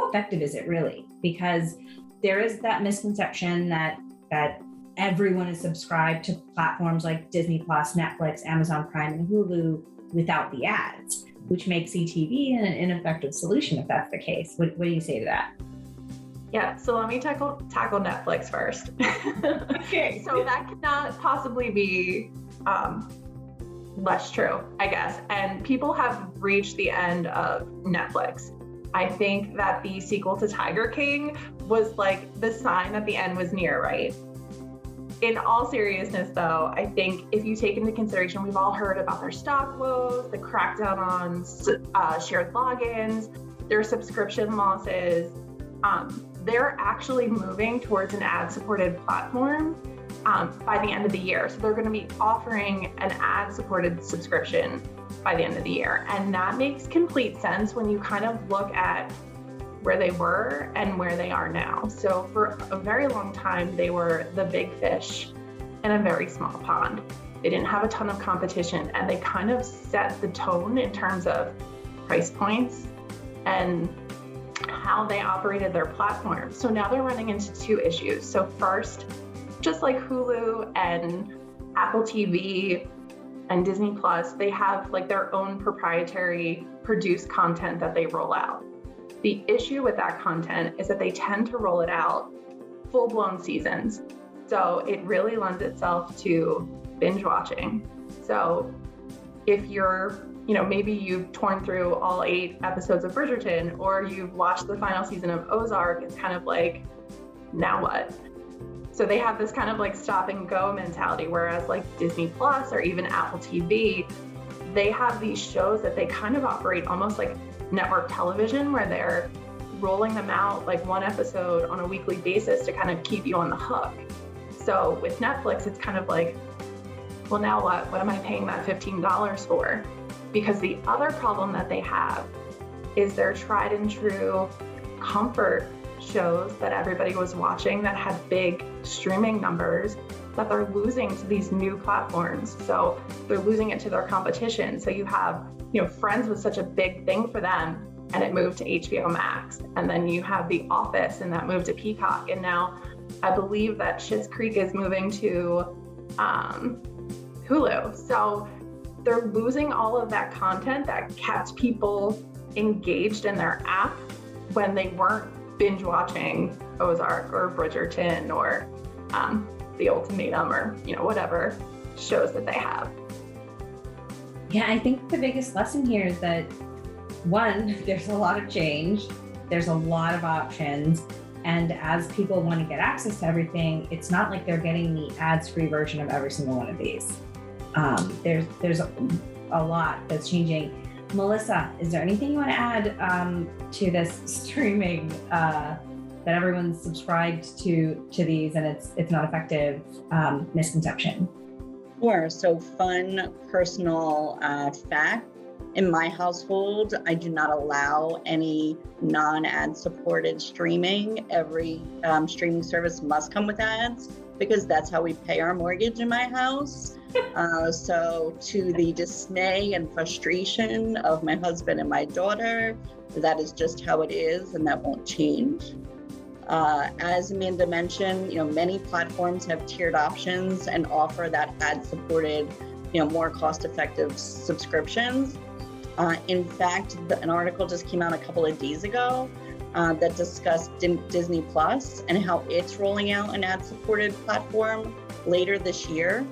effective is it really? Because there is that misconception that everyone is subscribed to platforms like Disney Plus, Netflix, Amazon Prime, and Hulu without the ads, which makes CTV an ineffective solution if that's the case. What do you say to that? Yeah, so let me tackle Netflix first. Okay. So that cannot possibly be less true, I guess. And people have reached the end of Netflix. I think that the sequel to Tiger King was like the sign that the end was near, right? In all seriousness, though, I think if you take into consideration, we've all heard about their stock woes, the crackdown on shared logins, their subscription losses. They're actually moving towards an ad-supported platform by the end of the year. So they're going to be offering an ad-supported subscription by the end of the year. And that makes complete sense when you kind of look at where they were and where they are now. So for a very long time, they were the big fish in a very small pond. They didn't have a ton of competition, and they kind of set the tone in terms of price points and how they operated their platform. So now they're running into two issues. So first, just like Hulu and Apple TV and Disney Plus, they have like their own proprietary produced content that they roll out. The issue with that content is that they tend to roll it out full-blown seasons. So it really lends itself to binge watching. So if you're, maybe you've torn through all 8 episodes of Bridgerton, or you've watched the final season of Ozark, it's kind of like, now what? So they have this kind of like stop and go mentality, whereas like Disney Plus or even Apple TV, they have these shows that they kind of operate almost like network television, where they're rolling them out like one episode on a weekly basis to kind of keep you on the hook. So with Netflix, it's kind of like, well, now what? What am I paying that $15 for? Because the other problem that they have is their tried and true comfort shows that everybody was watching that had big streaming numbers that they're losing to these new platforms. So they're losing it to their competition. So you have, Friends was such a big thing for them, and it moved to HBO Max. And then you have The Office, and that moved to Peacock. And now I believe that Schitt's Creek is moving to Hulu. So they're losing all of that content that kept people engaged in their app when they weren't binge watching Ozark or Bridgerton or The Ultimatum or, whatever shows that they have. Yeah, I think the biggest lesson here is that, one, there's a lot of change, there's a lot of options, and as people want to get access to everything, it's not like they're getting the ads-free version of every single one of these. There's a lot that's changing. Melissa, is there anything you want to add to this streaming that everyone's subscribed to these and it's not effective misconception? Sure. So fun personal fact. In my household, I do not allow any non-ad supported streaming. Every streaming service must come with ads because that's how we pay our mortgage in my house. So to the dismay and frustration of my husband and my daughter, that is just how it is, and that won't change. As Amanda mentioned, many platforms have tiered options and offer that ad-supported, more cost-effective subscriptions. In fact, an article just came out a couple of days ago that discussed Disney Plus and how it's rolling out an ad-supported platform later this year.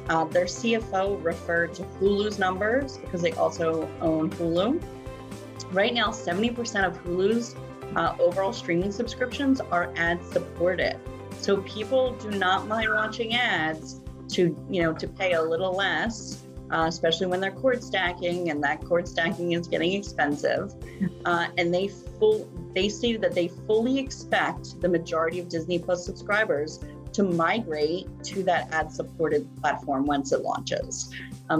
Their CFO referred to Hulu's numbers because they also own Hulu. Right now, 70% of Hulu's overall streaming subscriptions are ad-supported. So people do not mind watching ads to pay a little less, especially when they're cord stacking, and that cord stacking is getting expensive. And they stated that they fully expect the majority of Disney Plus subscribers to migrate to that ad-supported platform once it launches.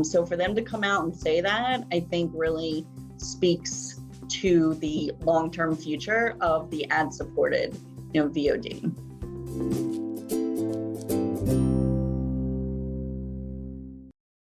So for them to come out and say that, I think really speaks to the long-term future of the ad-supported, VOD.